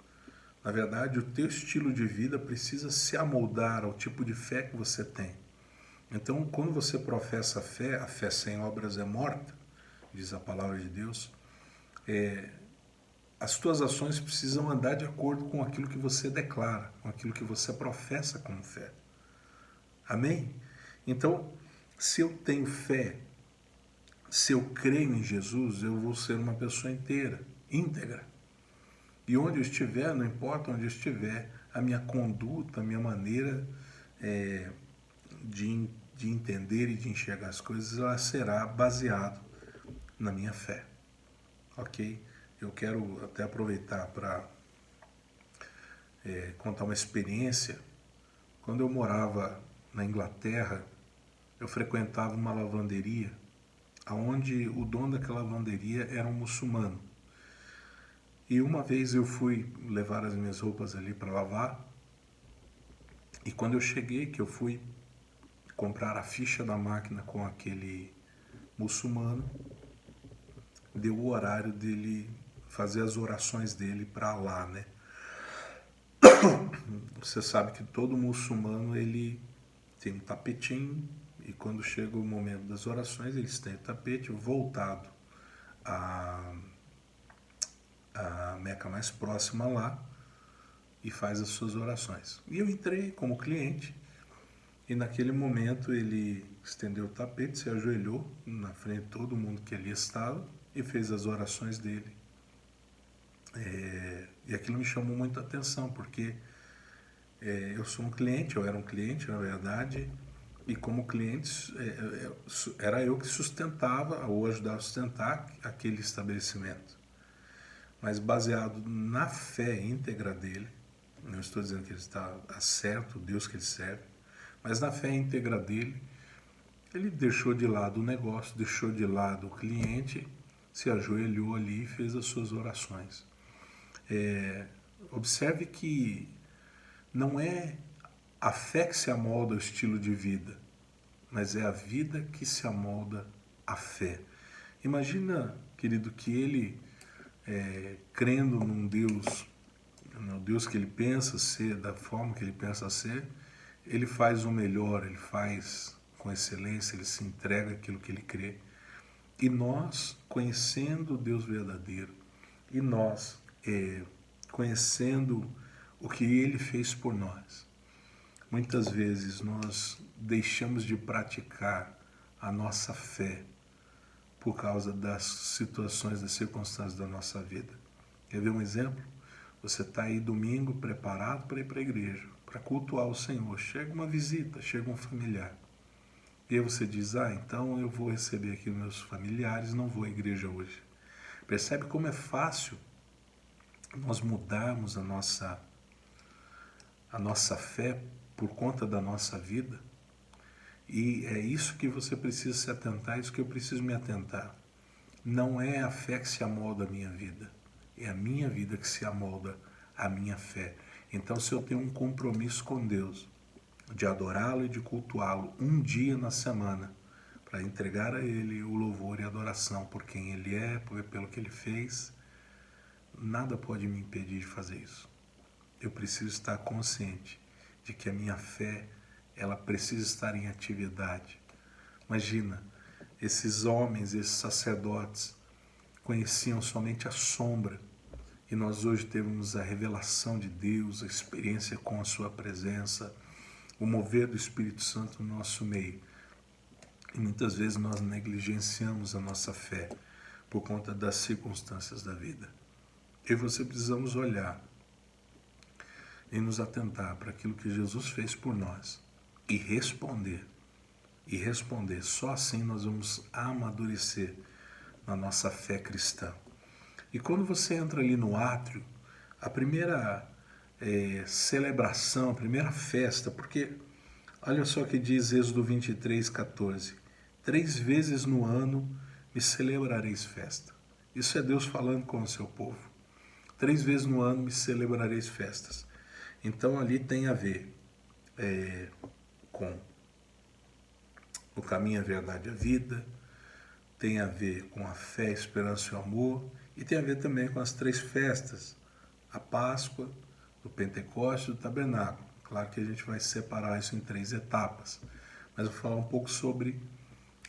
Na verdade, o teu estilo de vida precisa se amoldar ao tipo de fé que você tem. Então, quando você professa a fé sem obras é morta, diz a palavra de Deus, as tuas ações precisam andar de acordo com aquilo que você declara, com aquilo que você professa como fé. Amém? Então, se eu tenho fé, se eu creio em Jesus, eu vou ser uma pessoa inteira, íntegra. E onde eu estiver, não importa onde eu estiver, a minha conduta, a minha maneira de entender e de enxergar as coisas, ela será baseada na minha fé. Ok? Eu quero até aproveitar para contar uma experiência. Quando eu morava na Inglaterra, eu frequentava uma lavanderia, onde o dono daquela lavanderia era um muçulmano. E uma vez eu fui levar as minhas roupas ali para lavar, e quando eu cheguei, que eu fui comprar a ficha da máquina com aquele muçulmano, deu o horário dele fazer as orações dele para lá, né? Você sabe que todo muçulmano ele tem um tapetinho, e quando chega o momento das orações, eles têm o tapete voltado à Meca mais próxima lá e faz as suas orações. E eu entrei como cliente, e naquele momento ele estendeu o tapete, se ajoelhou na frente de todo mundo que ali estava e fez as orações dele. E aquilo me chamou muita atenção, porque eu sou um cliente, eu era um cliente, na verdade, e como cliente era eu que sustentava ou ajudava a sustentar aquele estabelecimento. Mas baseado na fé íntegra dele, não estou dizendo que ele está certo, o Deus que ele serve, mas na fé íntegra dele, ele deixou de lado o negócio, deixou de lado o cliente, se ajoelhou ali e fez as suas orações. Observe que não é a fé que se amolda ao estilo de vida, mas é a vida que se amolda à fé. Imagina, querido, que ele, crendo num Deus, no Deus que ele pensa ser, da forma que ele pensa ser, ele faz o melhor, ele faz com excelência, ele se entrega àquilo que ele crê. E nós, conhecendo o Deus verdadeiro, e nós, conhecendo o que ele fez por nós, muitas vezes nós deixamos de praticar a nossa fé por causa das situações, das circunstâncias da nossa vida. Quer ver um exemplo? Você está aí domingo preparado para ir para a igreja, para cultuar o Senhor. Chega uma visita, chega um familiar. E aí você diz, então eu vou receber aqui meus familiares, não vou à igreja hoje. Percebe como é fácil nós mudarmos a nossa fé por conta da nossa vida? E é isso que você precisa se atentar, é isso que eu preciso me atentar. Não é a fé que se amolda à minha vida, é a minha vida que se amolda à minha fé. Então, se eu tenho um compromisso com Deus, de adorá-lo e de cultuá-lo um dia na semana, para entregar a Ele o louvor e a adoração por quem Ele é, pelo que Ele fez, nada pode me impedir de fazer isso. Eu preciso estar consciente de que a minha fé, ela precisa estar em atividade. Imagina, Esses homens, esses sacerdotes, conheciam somente a sombra, e nós hoje temos a revelação de Deus, a experiência com a sua presença, o mover do Espírito Santo no nosso meio. E muitas vezes nós negligenciamos a nossa fé por conta das circunstâncias da vida. Eu e você precisamos olhar e nos atentar para aquilo que Jesus fez por nós e responder. E responder. Só assim nós vamos amadurecer na nossa fé cristã. E quando você entra ali no átrio, a primeira celebração, a primeira festa, porque olha só o que diz Êxodo 23:14. 3 vezes no ano me celebrareis festa. Isso é Deus falando com o seu povo. 3 vezes no ano me celebrareis festas. Então ali tem a ver com o caminho, a verdade e a vida, tem a ver com a fé, a esperança e o amor, e tem a ver também com as 3 festas, a Páscoa, o Pentecostes e o Tabernáculo. Claro que a gente vai separar isso em 3 etapas, mas eu vou falar um pouco sobre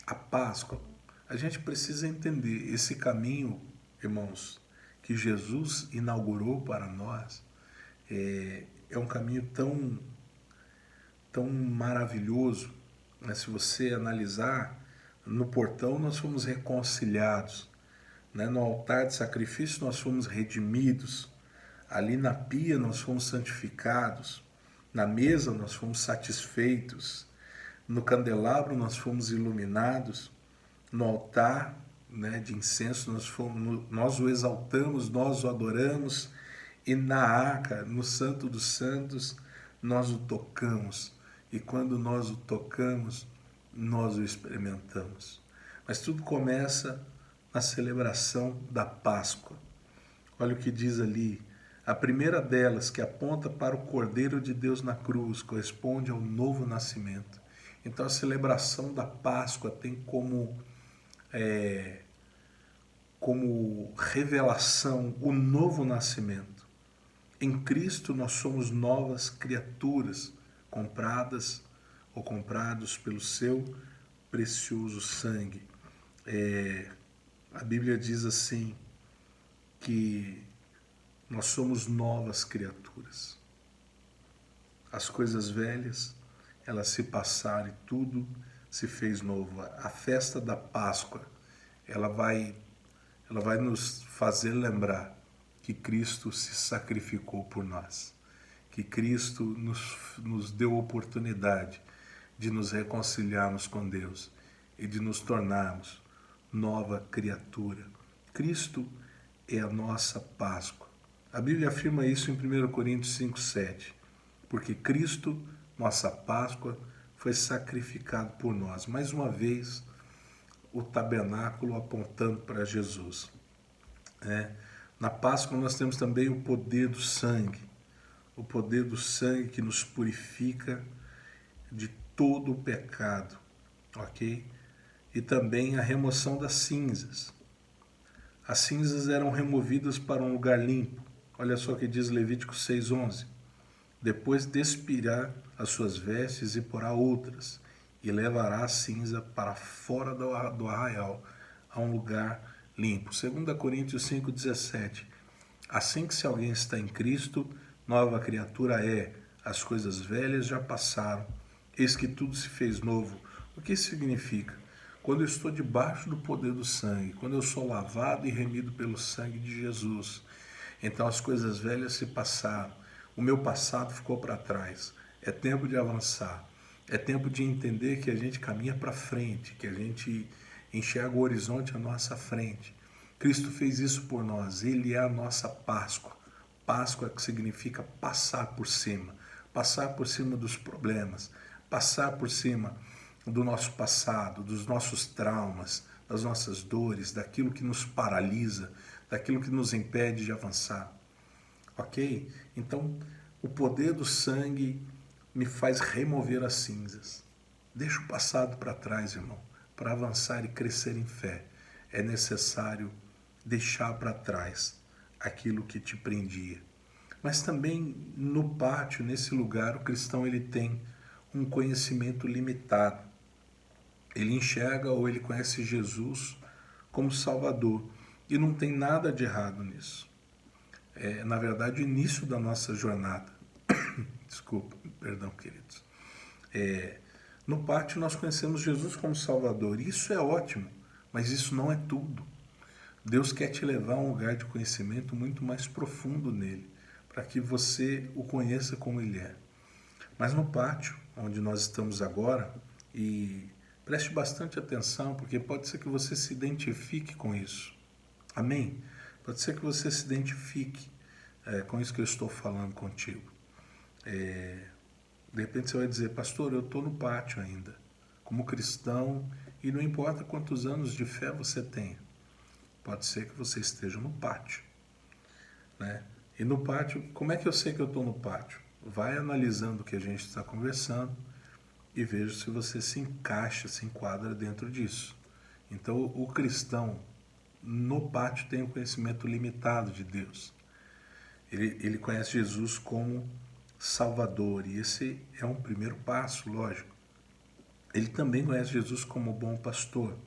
a Páscoa. A gente precisa entender esse caminho, irmãos, que Jesus inaugurou para nós, é um caminho tão maravilhoso, né? Se você analisar, no portão nós fomos reconciliados, né? No altar de sacrifício nós fomos redimidos, ali na pia nós fomos santificados, na mesa nós fomos satisfeitos, no candelabro nós fomos iluminados, no altar, né, de incenso nós o exaltamos, nós o adoramos, e na arca, no Santo dos Santos, nós o tocamos. E quando nós o tocamos, nós o experimentamos. Mas tudo começa na celebração da Páscoa. Olha o que diz ali. A primeira delas, que aponta para o Cordeiro de Deus na cruz, corresponde ao novo nascimento. Então a celebração da Páscoa tem como revelação o novo nascimento. Em Cristo nós somos novas criaturas, compradas ou comprados pelo seu precioso sangue. A Bíblia diz assim, que nós somos novas criaturas. As coisas velhas, elas se passaram e tudo se fez novo. A festa da Páscoa, ela vai nos fazer lembrar que Cristo se sacrificou por nós, que Cristo nos deu a oportunidade de nos reconciliarmos com Deus e de nos tornarmos nova criatura. Cristo é a nossa Páscoa. A Bíblia afirma isso em 1 Coríntios 5:7, porque Cristo, nossa Páscoa, foi sacrificado por nós. Mais uma vez, o tabernáculo apontando para Jesus. Na Páscoa nós temos também o poder do sangue que nos purifica de todo o pecado, ok? E também a remoção das cinzas. As cinzas eram removidas para um lugar limpo. Olha só o que diz Levítico 6:11. Depois despirá as suas vestes e porá outras, e levará a cinza para fora do arraial, a um lugar limpo. 2 Coríntios 5:17. Assim que se alguém está em Cristo, nova criatura é. As coisas velhas já passaram, eis que tudo se fez novo. O que isso significa? Quando eu estou debaixo do poder do sangue, quando eu sou lavado e remido pelo sangue de Jesus, então as coisas velhas se passaram, o meu passado ficou para trás. É tempo de avançar, é tempo de entender que a gente caminha para frente, que a gente enxerga o horizonte à nossa frente. Cristo fez isso por nós, Ele é a nossa Páscoa. Páscoa que significa passar por cima dos problemas, passar por cima do nosso passado, dos nossos traumas, das nossas dores, daquilo que nos paralisa, daquilo que nos impede de avançar. Ok? Então, o poder do sangue me faz remover as cinzas. Deixa o passado para trás, irmão. Para avançar e crescer em fé, é necessário deixar para trás aquilo que te prendia. Mas também no pátio, nesse lugar, o cristão ele tem um conhecimento limitado. Ele enxerga ou ele conhece Jesus como Salvador. E não tem nada de errado nisso. É, na verdade, o início da nossa jornada. Desculpa, perdão, queridos. No pátio nós conhecemos Jesus como Salvador. Isso é ótimo, mas isso não é tudo. Deus quer te levar a um lugar de conhecimento muito mais profundo nele, para que você o conheça como ele é. Mas no pátio, onde nós estamos agora, e preste bastante atenção, porque pode ser que você se identifique com isso. Amém? Pode ser que você se identifique com isso que eu estou falando contigo. De repente você vai dizer, pastor, eu estou no pátio ainda, como cristão, e não importa quantos anos de fé você tenha. Pode ser que você esteja no pátio, né? E no pátio, como é que eu sei que eu estou no pátio? Vai analisando o que a gente está conversando e veja se você se encaixa, se enquadra dentro disso. Então, o cristão no pátio tem um conhecimento limitado de Deus. Ele conhece Jesus como Salvador, e esse é um primeiro passo, lógico. Ele também conhece Jesus como bom pastor.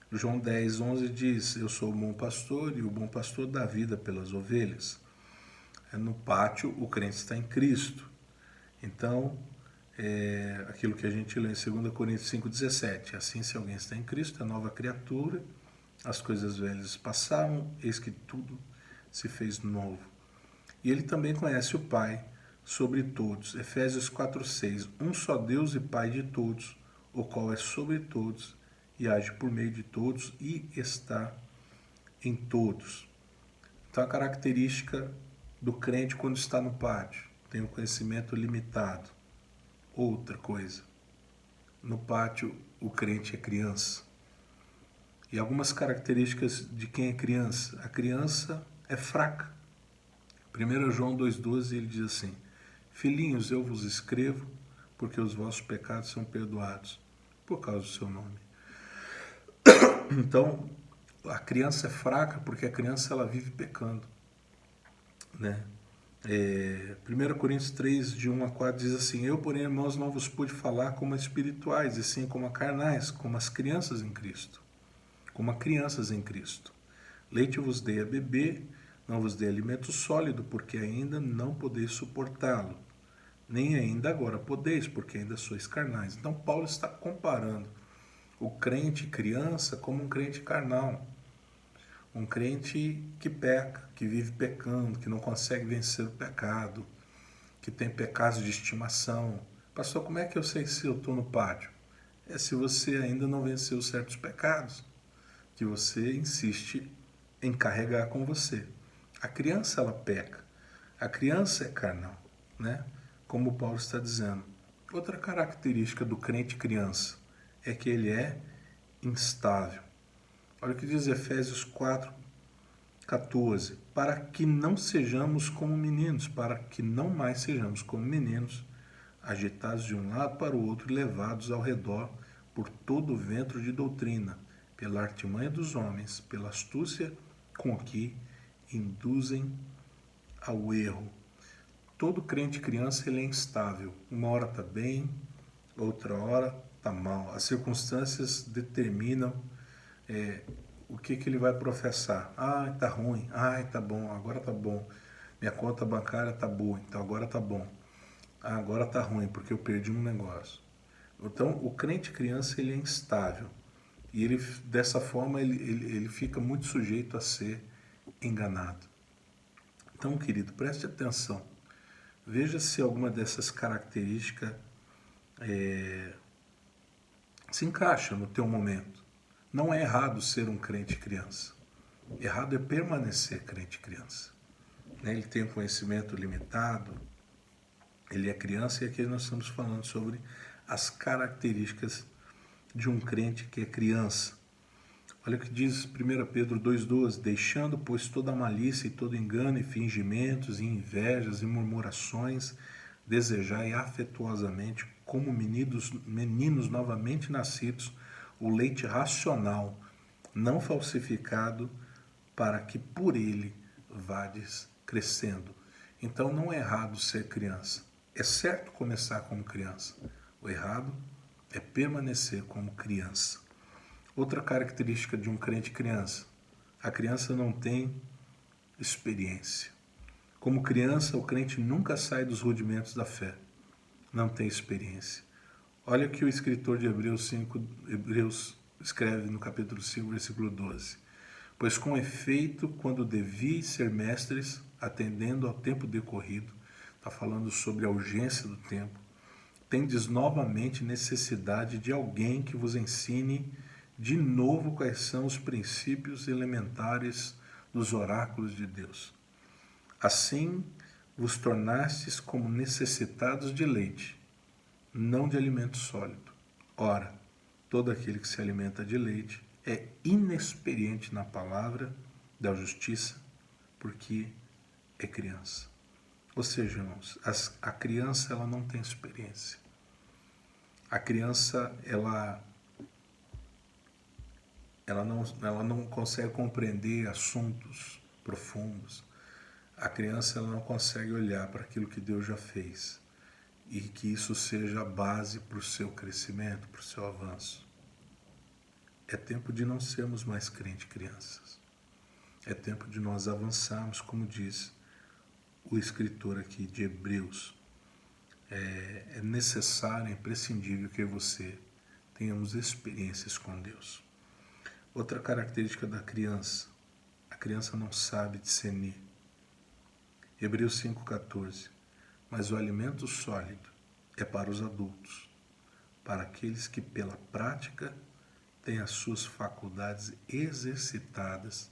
João 10, 11 diz, eu sou o bom pastor e o bom pastor dá vida pelas ovelhas. No pátio, o crente está em Cristo. Então, aquilo que a gente lê em 2 Coríntios 5,17, assim se alguém está em Cristo, é nova criatura, as coisas velhas passaram, eis que tudo se fez novo. E ele também conhece o Pai sobre todos. Efésios 4,6, um só Deus e Pai de todos, o qual é sobre todos e age por meio de todos e está em todos. Então a característica do crente quando está no pátio tem um conhecimento limitado. Outra coisa, no pátio o crente é criança. E algumas características de quem é criança. A criança é fraca. 1 João 2,12 ele diz assim, filhinhos, eu vos escrevo porque os vossos pecados são perdoados por causa do seu nome. Então, a criança é fraca porque a criança ela vive pecando, né? 1 Coríntios 3, de 1 a 4 diz assim, eu, porém, irmãos, não vos pude falar como espirituais, e sim como carnais, como as crianças em Cristo. Como a crianças em Cristo. Leite vos dei a beber, não vos dei alimento sólido, porque ainda não podeis suportá-lo. Nem ainda agora podeis, porque ainda sois carnais. Então, Paulo está comparando o crente criança como um crente carnal. Um crente que peca, que vive pecando, que não consegue vencer o pecado, que tem pecados de estimação. Pastor, como é que eu sei se eu estou no pátio? É se você ainda não venceu certos pecados, que você insiste em carregar com você. A criança, ela peca. A criança é carnal, né? Como Paulo está dizendo. Outra característica do crente criança é que ele é instável. Olha o que diz Efésios 4, 14. Para que não sejamos como meninos, para que não mais sejamos como meninos, agitados de um lado para o outro e levados ao redor por todo o vento de doutrina, pela artimanha dos homens, pela astúcia com que induzem ao erro. Todo crente criança ele é instável. Uma hora está bem, outra hora está mal. As circunstâncias determinam o que ele vai professar. Ah, está ruim. Ah, está bom. Agora está bom. Minha conta bancária está boa. Então agora está bom. Ah, agora está ruim porque eu perdi um negócio. Então o crente criança ele é instável. E ele, dessa forma ele fica muito sujeito a ser enganado. Então, querido, preste atenção. Veja se alguma dessas características se encaixa no teu momento. Não é errado ser um crente criança. Errado é permanecer crente criança. Ele tem um conhecimento limitado, ele é criança, e aqui nós estamos falando sobre as características de um crente que é criança. Olha o que diz 1 Pedro 2,12, deixando, pois, toda malícia e todo engano e fingimentos e invejas e murmurações, desejai afetuosamente, como meninos novamente nascidos, o leite racional, não falsificado, para que por ele vades crescendo. Então não é errado ser criança. É certo começar como criança. O errado é permanecer como criança. Outra característica de um crente criança: a criança não tem experiência. Como criança, o crente nunca sai dos rudimentos da fé, não tem experiência. Olha o que o escritor de Hebreus escreve no capítulo 5, versículo 12. Pois com efeito, quando devíeis ser mestres, atendendo ao tempo decorrido, está falando sobre a urgência do tempo, tendes novamente necessidade de alguém que vos ensine de novo quais são os princípios elementares dos oráculos de Deus. Assim vos tornastes como necessitados de leite, não de alimento sólido. Ora, todo aquele que se alimenta de leite é inexperiente na palavra da justiça, porque é criança. Ou seja, irmãos, a criança ela não tem experiência. A criança ela não consegue compreender assuntos profundos. A criança ela não consegue olhar para aquilo que Deus já fez e que isso seja a base para o seu crescimento, para o seu avanço. É tempo de não sermos mais crentes crianças. É tempo de nós avançarmos, como diz o escritor aqui de Hebreus. É necessário, é imprescindível que você tenhamos experiências com Deus. Outra característica da criança: a criança não sabe discernir. Hebreus 5,14. Mas o alimento sólido é para os adultos, para aqueles que pela prática têm as suas faculdades exercitadas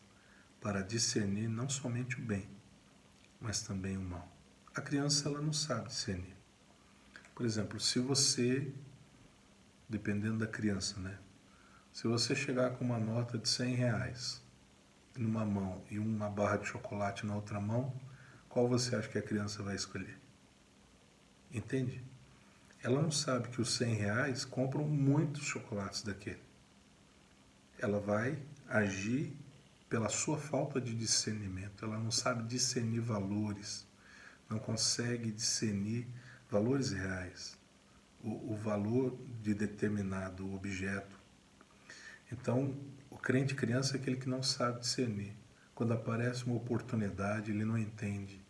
para discernir não somente o bem, mas também o mal. A criança ela não sabe discernir. Por exemplo, se você, dependendo da criança, né? Se você chegar com uma nota de R$100 numa mão e uma barra de chocolate na outra mão, qual você acha que a criança vai escolher? Entende? Ela não sabe que os R$100 compram muitos chocolates daquele. Ela vai agir pela sua falta de discernimento. Ela não sabe discernir valores, não consegue discernir valores reais, o valor de determinado objeto. Então, o crente criança é aquele que não sabe discernir. Quando aparece uma oportunidade, ele não entende,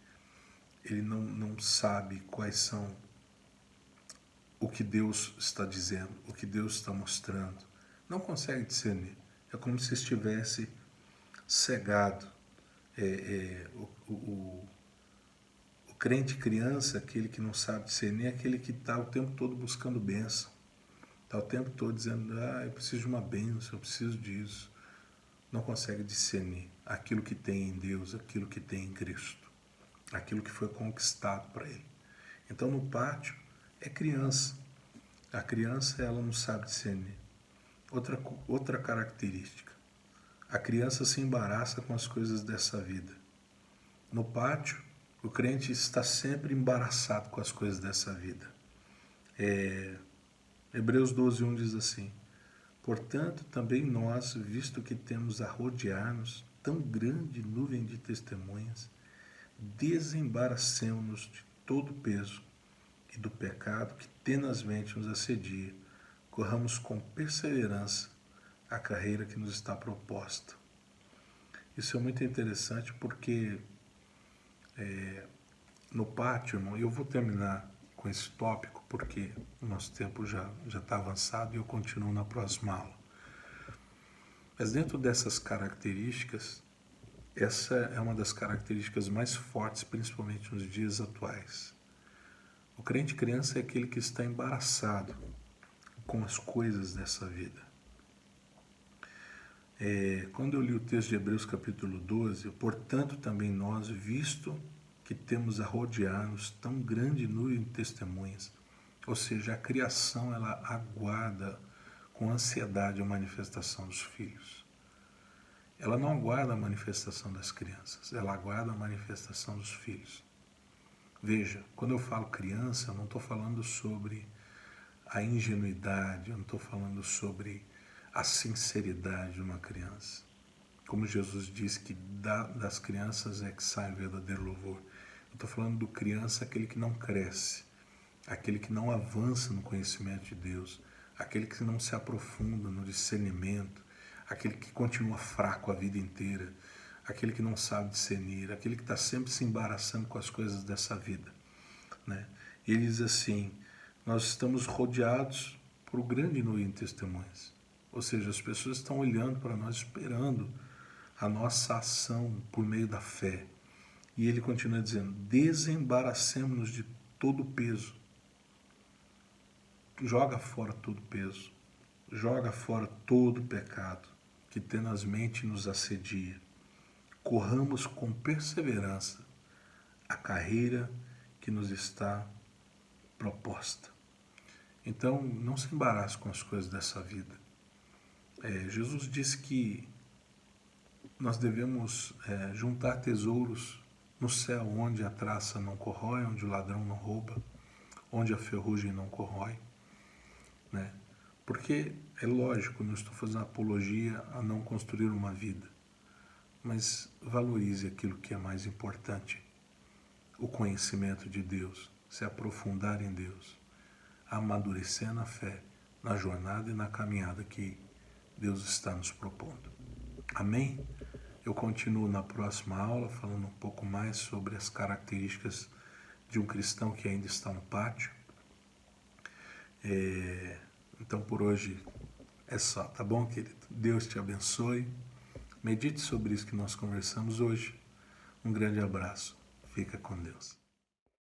ele não sabe quais são o que Deus está dizendo, o que Deus está mostrando. Não consegue discernir. É como se estivesse cegado. O crente criança, aquele que não sabe discernir, é aquele que está o tempo todo buscando bênção. Está o tempo todo dizendo, eu preciso de uma bênção, eu preciso disso. Não consegue discernir aquilo que tem em Deus, aquilo que tem em Cristo, aquilo que foi conquistado para ele. Então, no pátio, é criança. A criança, ela não sabe discernir. Outra característica. A criança se embaraça com as coisas dessa vida. No pátio, o crente está sempre embaraçado com as coisas dessa vida. Hebreus 12:1 diz assim: portanto, também nós, visto que temos a rodear-nos tão grande nuvem de testemunhas, desembaracemo-nos de todo o peso e do pecado que tenazmente nos assedia, corramos com perseverança a carreira que nos está proposta. Isso é muito interessante porque no pátio, irmão, eu vou terminar com esse tópico porque o nosso tempo já está avançado e eu continuo na próxima aula. Mas dentro dessas características, essa é uma das características mais fortes, principalmente nos dias atuais. O crente criança é aquele que está embaraçado com as coisas dessa vida. Quando eu li o texto de Hebreus capítulo 12, portanto também nós, visto que temos a rodear-nos tão grande nuvem de testemunhas, ou seja, a criação ela aguarda com ansiedade a manifestação dos filhos. Ela não aguarda a manifestação das crianças, ela aguarda a manifestação dos filhos. Veja, quando eu falo criança, eu não estou falando sobre a ingenuidade, eu não estou falando sobre a sinceridade de uma criança. Como Jesus disse que das crianças é que sai o verdadeiro louvor. Eu estou falando do criança, aquele que não cresce, aquele que não avança no conhecimento de Deus, aquele que não se aprofunda no discernimento, aquele que continua fraco a vida inteira, aquele que não sabe discernir, aquele que está sempre se embaraçando com as coisas dessa vida, né? E ele diz assim: nós estamos rodeados por um grande número de testemunhas, ou seja, as pessoas estão olhando para nós, esperando a nossa ação por meio da fé. E ele continua dizendo: desembaracemos-nos de todo o peso. Joga fora todo o peso. Joga fora todo o pecado que tenazmente nos assedia. Corramos com perseverança a carreira que nos está proposta. Então, não se embarace com as coisas dessa vida. Jesus disse que nós devemos juntar tesouros no céu, onde a traça não corrói, onde o ladrão não rouba, onde a ferrugem não corrói, né? Porque é lógico, não estou fazendo apologia a não construir uma vida, mas valorize aquilo que é mais importante: o conhecimento de Deus, se aprofundar em Deus, amadurecer na fé, na jornada e na caminhada que Deus está nos propondo. Amém? Eu continuo na próxima aula falando um pouco mais sobre as características de um cristão que ainda está no pátio. Então por hoje é só, tá bom, querido? Deus te abençoe. Medite sobre isso que nós conversamos hoje. Um grande abraço. Fica com Deus.